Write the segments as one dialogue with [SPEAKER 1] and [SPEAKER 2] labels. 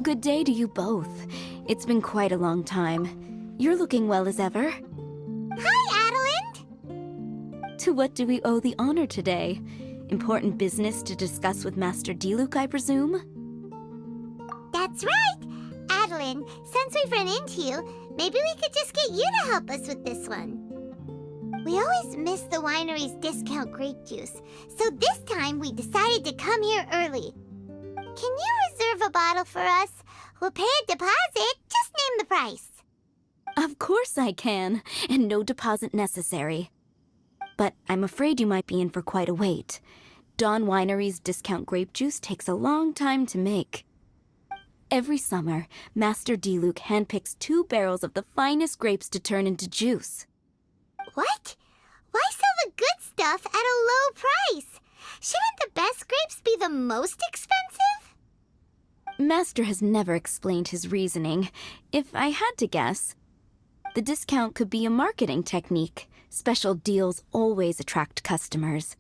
[SPEAKER 1] Good day to you both. It's been quite a long time. You're looking well as ever.
[SPEAKER 2] Hi, Adelind!
[SPEAKER 1] To what do we owe the honor today? Important business to discuss with Master Diluc, I presume?
[SPEAKER 2] That's right! Adelind, since we've run into you, maybe we could just get you to help us with this one. We always miss the winery's discount grape juice, so this time we decided to come here early. Can you reserve a bottle for us? We'll pay a deposit, just name the price.
[SPEAKER 1] Of course I can, and no deposit necessary. But I'm afraid you might be in for quite a wait. Dawn Winery's discount grape juice takes a long time to make. Every summer, Master Diluc handpicks 2 barrels of the finest grapes to turn into juice.
[SPEAKER 2] What? Why sell the good stuff at a low price? Shouldn't the best grapes be the most expensive?
[SPEAKER 1] Master has never explained his reasoning. If I had to guess, the discount could be a marketing technique. Special deals always attract customers.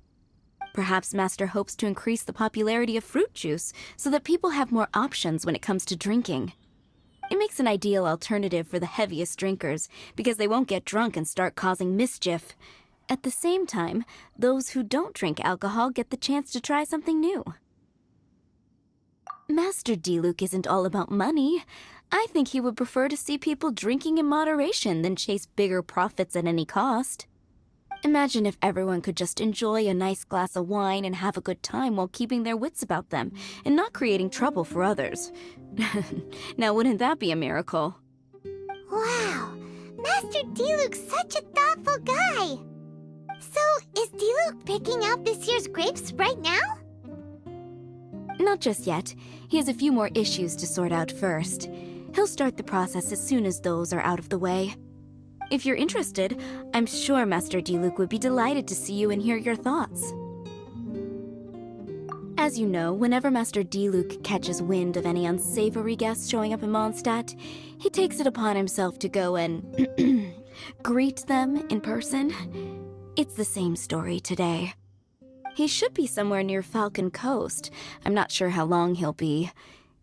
[SPEAKER 1] Perhaps Master hopes to increase the popularity of fruit juice so that people have more options when it comes to drinking. It makes an ideal alternative for the heaviest drinkers because they won't get drunk and start causing mischief. At the same time, those who don't drink alcohol get the chance to try something new. Master Diluc isn't all about money. I think he would prefer to see people drinking in moderation than chase bigger profits at any cost. Imagine if everyone could just enjoy a nice glass of wine and have a good time while keeping their wits about them and not creating trouble for others. Now, wouldn't that be a miracle?
[SPEAKER 2] Wow, Master Diluc's such a thoughtful guy. So, is Diluc picking out this year's grapes right now?
[SPEAKER 1] Not just yet. He has a few more issues to sort out first. He'll start the process as soon as those are out of the way. If you're interested, I'm sure Master Diluc would be delighted to see you and hear your thoughts. As you know, whenever Master Diluc catches wind of any unsavory guests showing up in Mondstadt, he takes it upon himself to go and greet them in person. It's the same story today. He should be somewhere near Falcon Coast. I'm not sure how long he'll be.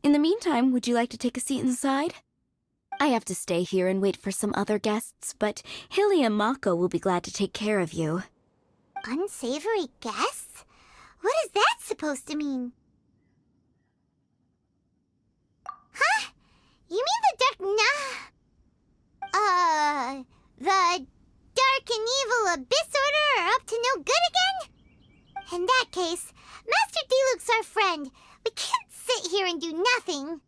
[SPEAKER 1] In the meantime, would you like to take a seat inside? I have to stay here and wait for some other guests, but Hilly and Mako will be glad to take care of you.
[SPEAKER 2] Unsavory guests? What is that supposed to mean? Huh? You mean the Dark and Evil Abyss Order are up to no good again? In that case, Master Diluc's our friend. We can't sit here and do nothing.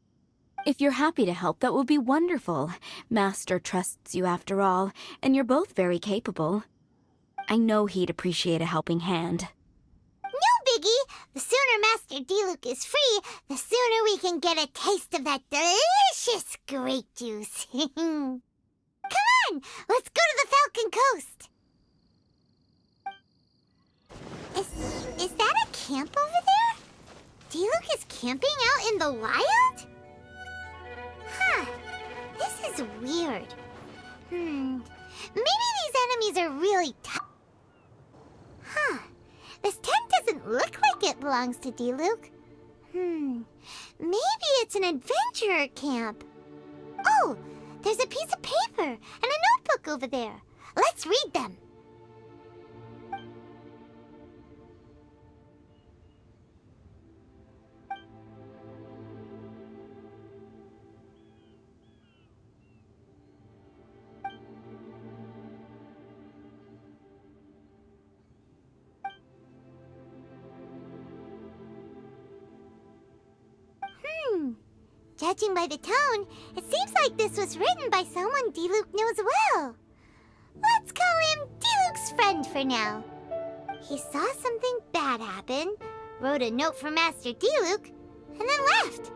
[SPEAKER 1] If you're happy to help, that would be wonderful. Master trusts you after all, and you're both very capable. I know he'd appreciate a helping hand.
[SPEAKER 2] No biggie! The sooner Master Diluc is free, the sooner we can get a taste of that delicious grape juice. Come on! Let's go to the Falcon Coast! Is that a camp over there? Diluc is camping out in the wild? Huh. This is weird. Maybe these enemies are really tough. Huh. This tent doesn't look like it belongs to Diluc. Maybe it's an adventurer camp. Oh, there's a piece of paper and a notebook over there. Let's read them. Judging by the tone, it seems like this was written by someone Diluc knows well. Let's call him Diluc's friend for now. He saw something bad happen, wrote a note for Master Diluc, and then left.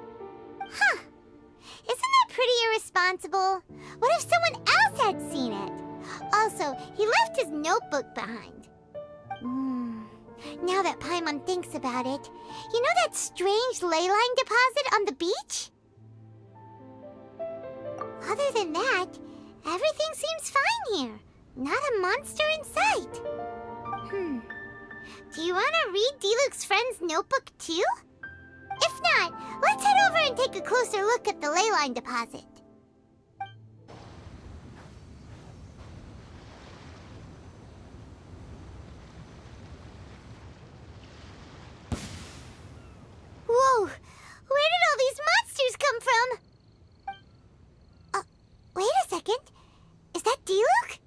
[SPEAKER 2] Huh. Isn't that pretty irresponsible? What if someone else had seen it? Also, he left his notebook behind. Now that Paimon thinks about it, you know that strange ley line deposit on the beach? Other than that, everything seems fine here. Not a monster in sight. Do you want to read Diluc's friend's notebook too? If not, let's head over and take a closer look at the ley line deposit. Whoa! Where did all these monsters come from? Wait a second. Is that Diluc?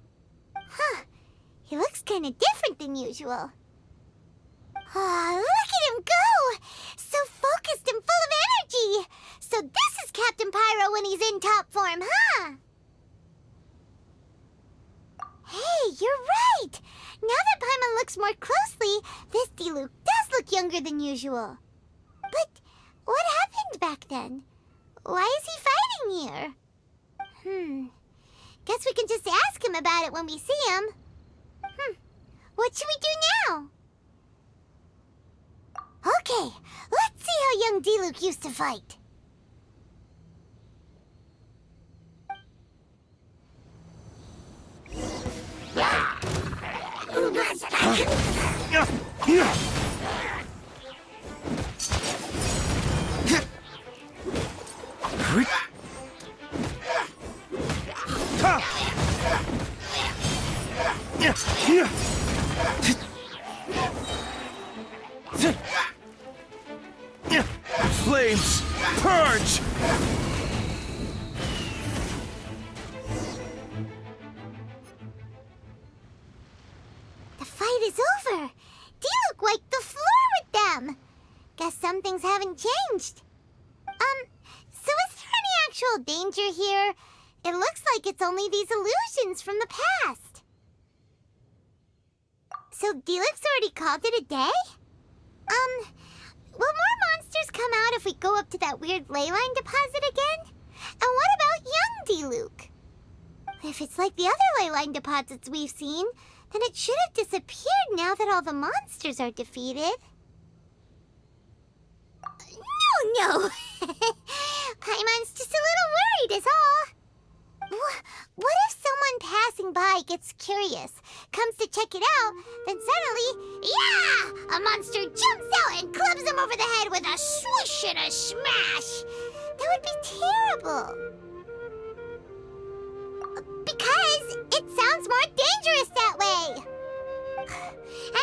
[SPEAKER 2] Huh. He looks kind of different than usual. Ah, look at him go! So focused and full of energy! So this is Captain Pyro when he's in top form, huh? Hey, you're right! Now that Paimon looks more closely, this Diluc does look younger than usual. But what happened back then? Why is he fighting here? Guess we can just ask him about it when we see him. What should we do now? Okay, let's see how young Diluc used to fight.
[SPEAKER 3] Flames! Purge!
[SPEAKER 2] The fight is over. Diluc wiped the floor with them. Guess some things haven't changed. So is there any actual danger here? It looks like it's only these illusions from the past. So Diluc's already called it a day? Will more monsters come out if we go up to that weird ley line deposit again? And what about young Diluc? If it's like the other ley line deposits we've seen, then it should have disappeared now that all the monsters are defeated. No! Paimon's just a little worried is all. What if someone passing by gets curious, comes to check it out, then suddenly, yeah! A monster jumps out and clubs him over the head with a swoosh and a smash! That would be terrible. Because it sounds more dangerous that way.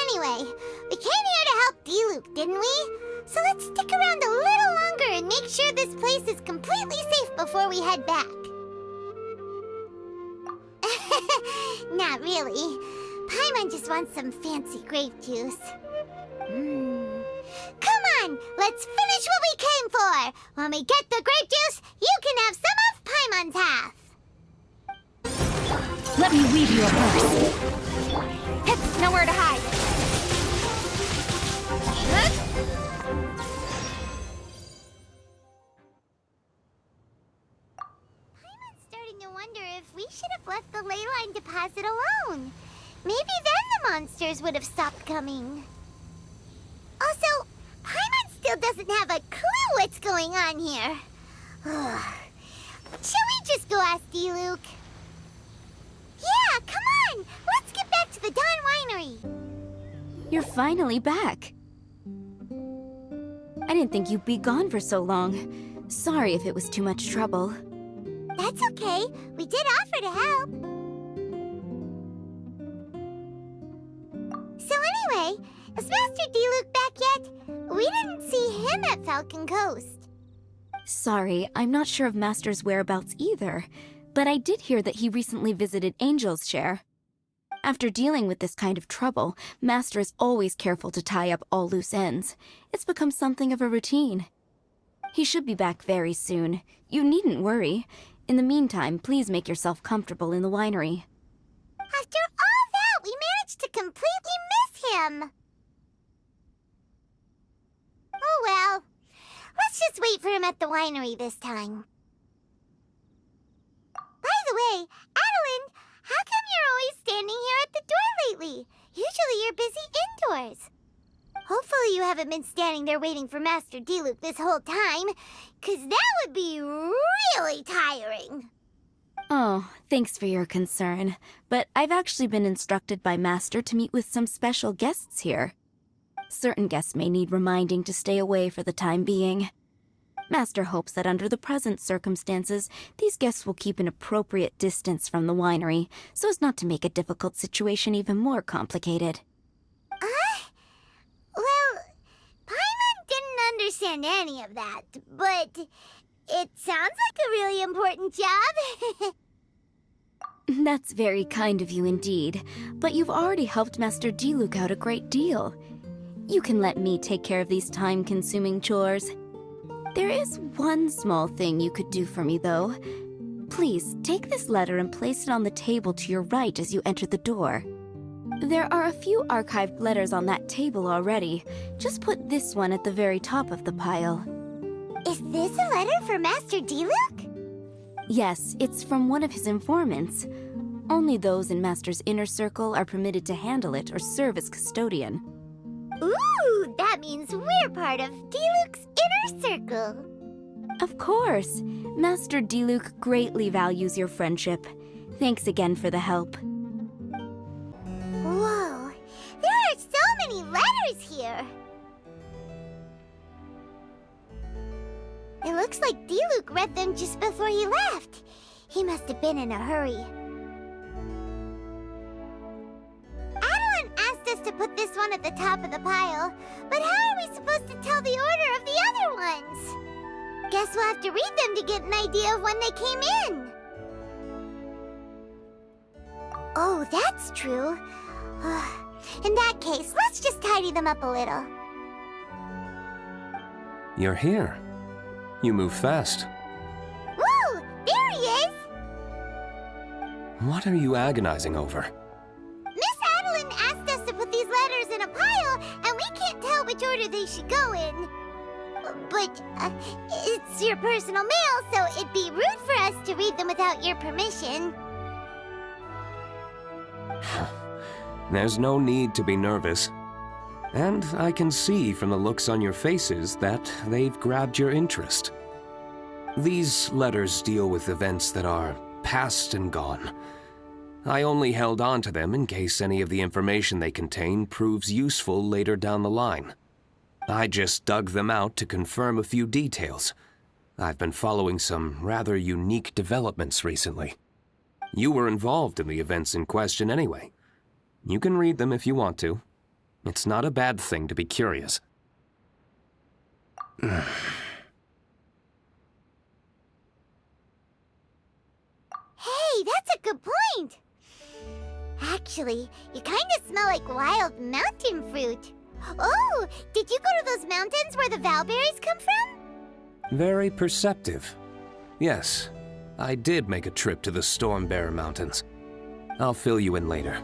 [SPEAKER 2] Anyway, we came here to help Diluc, didn't we? So let's stick around a little longer and make sure this place is completely safe before we head back. Not really. Paimon just wants some fancy grape juice. Come on, let's finish what we came for. When we get the grape juice, you can have some of Paimon's half.
[SPEAKER 1] Let me weave you a purse.
[SPEAKER 4] Hip, nowhere to hide.
[SPEAKER 2] Paimon's starting to wonder if we should have left the ley line deposit alone. Maybe then the monsters would have stopped coming. Also, Paimon still doesn't have a clue what's going on here. Shall we just go ask Diluc? Yeah, come on! Let's get back to the Dawn Winery!
[SPEAKER 1] You're finally back. I didn't think you'd be gone for so long. Sorry if it was too much trouble.
[SPEAKER 2] That's okay. We did offer to help. So anyway, is Master Diluc back yet? We didn't see him at Falcon Coast.
[SPEAKER 1] Sorry, I'm not sure of Master's whereabouts either, but I did hear that he recently visited Angel's Share. After dealing with this kind of trouble, Master is always careful to tie up all loose ends. It's become something of a routine. He should be back very soon. You needn't worry. In the meantime, please make yourself comfortable in the winery.
[SPEAKER 2] After all that, we managed to completely miss him. Oh well. Let's just wait for him at the winery this time. By the way, Adeline, how come you're always standing here at the door lately? Usually you're busy indoors. Hopefully you haven't been standing there waiting for Master Diluc this whole time, 'cause that would be really tiring.
[SPEAKER 1] Oh, thanks for your concern. But I've actually been instructed by Master to meet with some special guests here. Certain guests may need reminding to stay away for the time being. Master hopes that under the present circumstances, these guests will keep an appropriate distance from the winery, so as not to make a difficult situation even more complicated.
[SPEAKER 2] Well, Paimon didn't understand any of that, but it sounds like a really important job.
[SPEAKER 1] That's very kind of you indeed, but you've already helped Master Diluc out a great deal. You can let me take care of these time-consuming chores. There is one small thing you could do for me, though. Please, take this letter and place it on the table to your right as you enter the door. There are a few archived letters on that table already. Just put this one at the very top of the pile.
[SPEAKER 2] Is this a letter for Master Diluc?
[SPEAKER 1] Yes, it's from one of his informants. Only those in Master's inner circle are permitted to handle it or serve as custodian.
[SPEAKER 2] Ooh, that means we're part of Diluc's inner circle.
[SPEAKER 1] Of course. Master Diluc greatly values your friendship. Thanks again for the help.
[SPEAKER 2] Whoa, there are so many letters here. It looks like Diluc read them just before he left. He must have been in a hurry. Adeline asked us to put this one at the top of the pile, but how are we supposed to tell the order of the other ones? Guess we'll have to read them to get an idea of when they came in. Oh, that's true. In that case, let's just tidy them up a little.
[SPEAKER 3] You're here. You move fast.
[SPEAKER 2] Woo! There he is!
[SPEAKER 3] What are you agonizing over?
[SPEAKER 2] Miss Adeline asked us to put these letters in a pile, and we can't tell which order they should go in. But it's your personal mail, so it'd be rude for us to read them without your permission.
[SPEAKER 3] There's no need to be nervous. And I can see from the looks on your faces that they've grabbed your interest. These letters deal with events that are past and gone. I only held on to them in case any of the information they contain proves useful later down the line. I just dug them out to confirm a few details. I've been following some rather unique developments recently. You were involved in the events in question anyway. You can read them if you want to. It's not a bad thing to be curious.
[SPEAKER 2] Hey, that's a good point! Actually, you kind of smell like wild mountain fruit. Oh, did you go to those mountains where the valberries come from?
[SPEAKER 3] Very perceptive. Yes, I did make a trip to the Stormbearer Mountains. I'll fill you in later.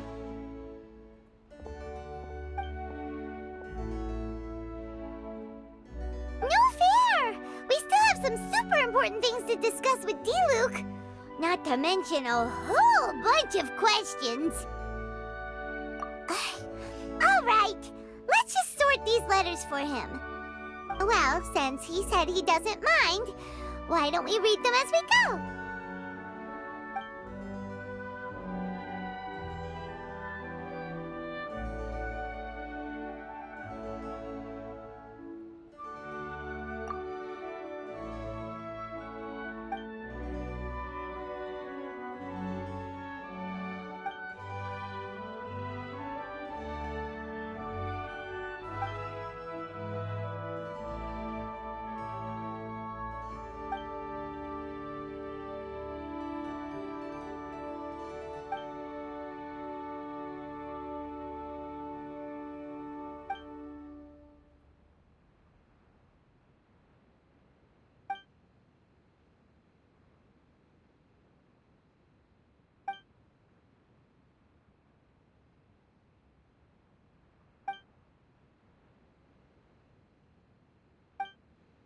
[SPEAKER 2] No fair! We still have some super important things to discuss with Diluc. Not to mention a whole bunch of questions. Alright, let's just sort these letters for him. Well, since he said he doesn't mind, why don't we read them as we go?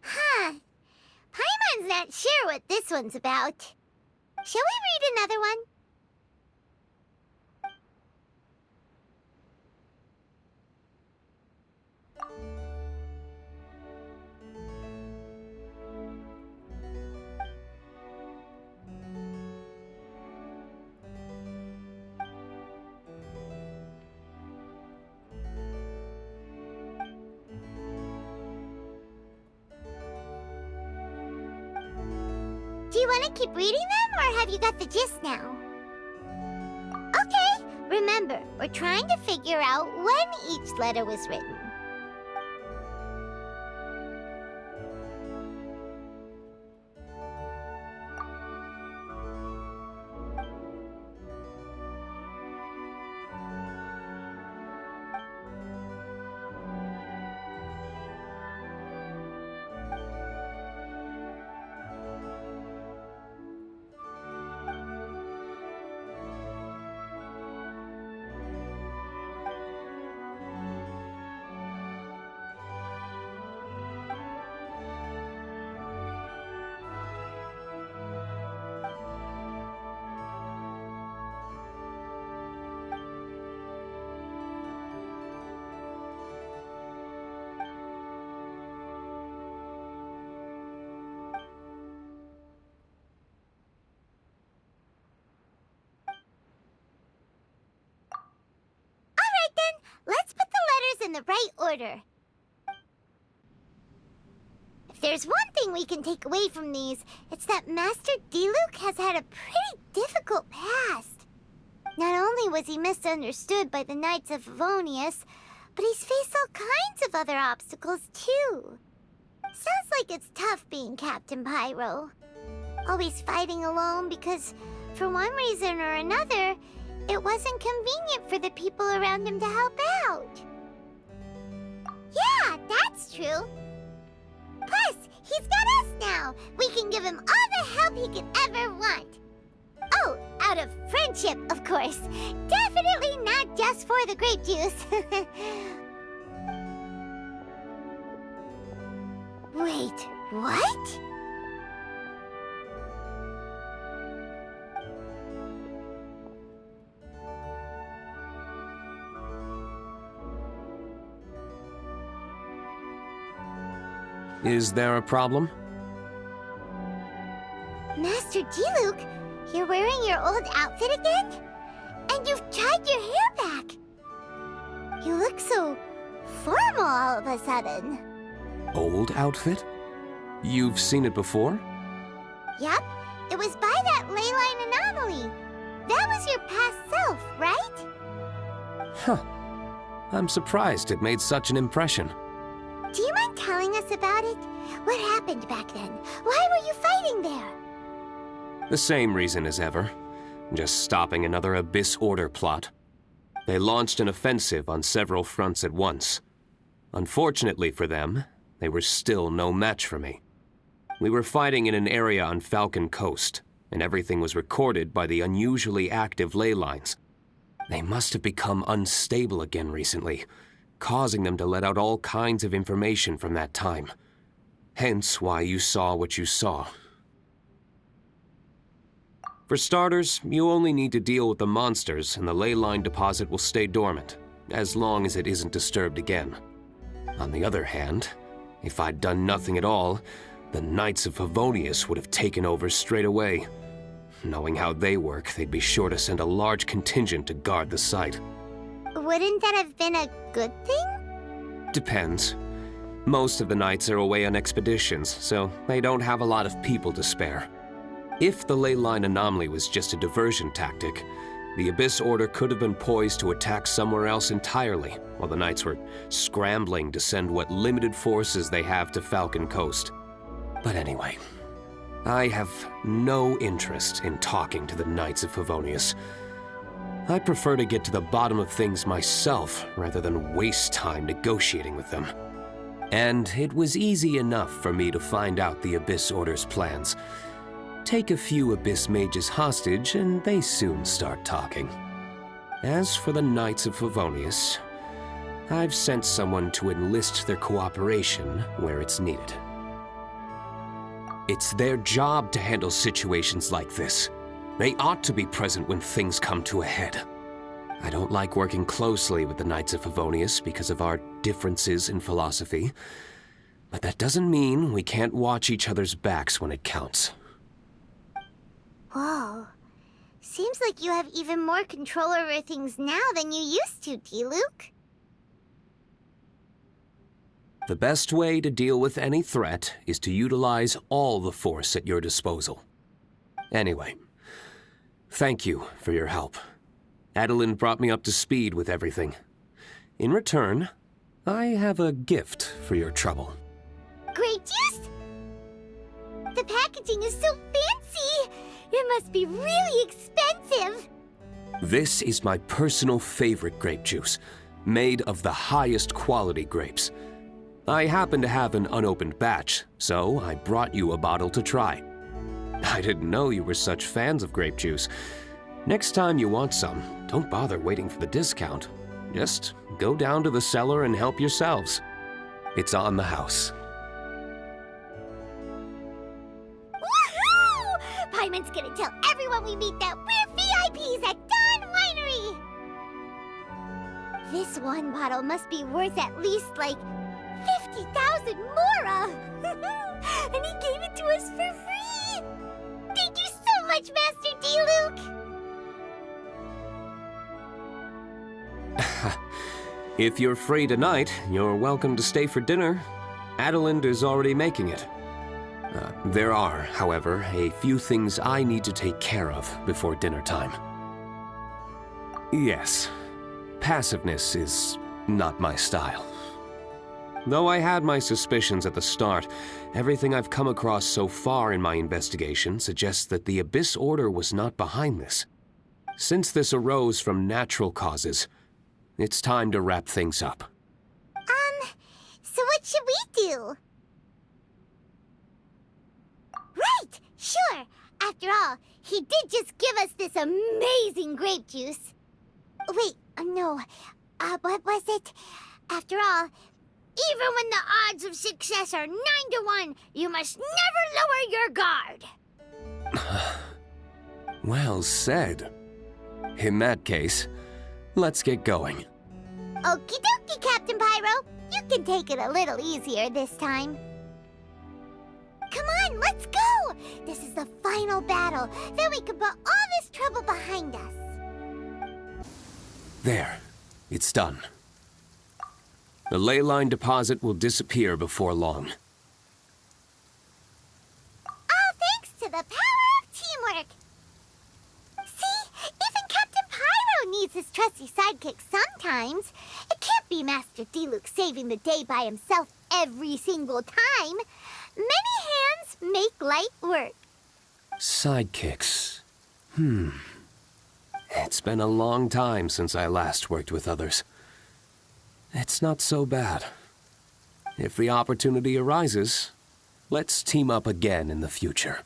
[SPEAKER 2] Huh. Paimon's not sure what this one's about. Shall we read another one? Do you want to keep reading them, or have you got the gist now? Okay, remember, we're trying to figure out when each letter was written. Let's put the letters in the right order. If there's one thing we can take away from these, it's that Master Diluc has had a pretty difficult past. Not only was he misunderstood by the Knights of Favonius, but he's faced all kinds of other obstacles too. Sounds like it's tough being Captain Pyro. Always fighting alone because, for one reason or another, it wasn't convenient for the people around him to help out. Yeah, that's true. Plus, he's got us now. We can give him all the help he could ever want. Oh, out of friendship, of course. Definitely not just for the grape juice. Wait, what?
[SPEAKER 3] Is there a problem?
[SPEAKER 2] Master Diluc, you're wearing your old outfit again? And you've tied your hair back. You look so formal all of a sudden.
[SPEAKER 3] Old outfit? You've seen it before?
[SPEAKER 2] Yup, it was by that ley line anomaly. That was your past self, right?
[SPEAKER 3] Huh. I'm surprised it made such an impression.
[SPEAKER 2] Do you mind telling us about it? What happened back then? Why were you fighting there?
[SPEAKER 3] The same reason as ever. Just stopping another Abyss Order plot. They launched an offensive on several fronts at once. Unfortunately for them, they were still no match for me. We were fighting in an area on Falcon Coast, and everything was recorded by the unusually active ley lines. They must have become unstable again recently, causing them to let out all kinds of information from that time. Hence why you saw what you saw. For starters, you only need to deal with the monsters and the ley line deposit will stay dormant, as long as it isn't disturbed again. On the other hand, if I'd done nothing at all, the Knights of Favonius would have taken over straight away. Knowing how they work, they'd be sure to send a large contingent to guard the site.
[SPEAKER 2] Wouldn't that have been a good thing?
[SPEAKER 3] Depends. Most of the knights are away on expeditions, so they don't have a lot of people to spare. If the ley line anomaly was just a diversion tactic, the Abyss Order could have been poised to attack somewhere else entirely, while the knights were scrambling to send what limited forces they have to Falcon Coast. But anyway, I have no interest in talking to the Knights of Favonius. I prefer to get to the bottom of things myself, rather than waste time negotiating with them. And it was easy enough for me to find out the Abyss Order's plans. Take a few Abyss mages hostage, and they soon start talking. As for the Knights of Favonius, I've sent someone to enlist their cooperation where it's needed. It's their job to handle situations like this. They ought to be present when things come to a head. I don't like working closely with the Knights of Favonius because of our differences in philosophy, but that doesn't mean we can't watch each other's backs when it counts.
[SPEAKER 2] Whoa. Seems like you have even more control over things now than you used to, Diluc.
[SPEAKER 3] The best way to deal with any threat is to utilize all the force at your disposal. Anyway, thank you for your help. Adeline brought me up to speed with everything. In return, I have a gift for your trouble.
[SPEAKER 2] Grape juice? The packaging is so fancy! It must be really expensive!
[SPEAKER 3] This is my personal favorite grape juice, made of the highest quality grapes. I happen to have an unopened batch, so I brought you a bottle to try. I didn't know you were such fans of grape juice. Next time you want some, don't bother waiting for the discount. Just go down to the cellar and help yourselves. It's on the house.
[SPEAKER 2] Woohoo! Paimon's gonna tell everyone we meet that we're VIPs at Dawn Winery! This one bottle must be worth at least, like, 50,000 mora! And he gave it to us for free! Thank you so much, Master D-Luke!
[SPEAKER 3] If you're free tonight, you're welcome to stay for dinner. Adeline is already making it. There are, however, a few things I need to take care of before dinner time. Yes, passiveness is not my style. Though I had my suspicions at the start, everything I've come across so far in my investigation suggests that the Abyss Order was not behind this. Since this arose from natural causes, it's time to wrap things up.
[SPEAKER 2] So what should we do? Right! Sure! After all, he did just give us this amazing grape juice. Wait, no. What was it? After all, even when the odds of success are 9 to 1, you must never lower your guard.
[SPEAKER 3] Well said. In that case, let's get going.
[SPEAKER 2] Okie dokie, Captain Pyro. You can take it a little easier this time. Come on, let's go! This is the final battle. Then we can put all this trouble behind us.
[SPEAKER 3] There. It's done. The ley line deposit will disappear before long.
[SPEAKER 2] All thanks to the power of teamwork. See? Even Captain Pyro needs his trusty sidekick sometimes. It can't be Master D-Luke saving the day by himself every single time. Many hands make light work.
[SPEAKER 3] Sidekicks. It's been a long time since I last worked with others. It's not so bad. If the opportunity arises, let's team up again in the future.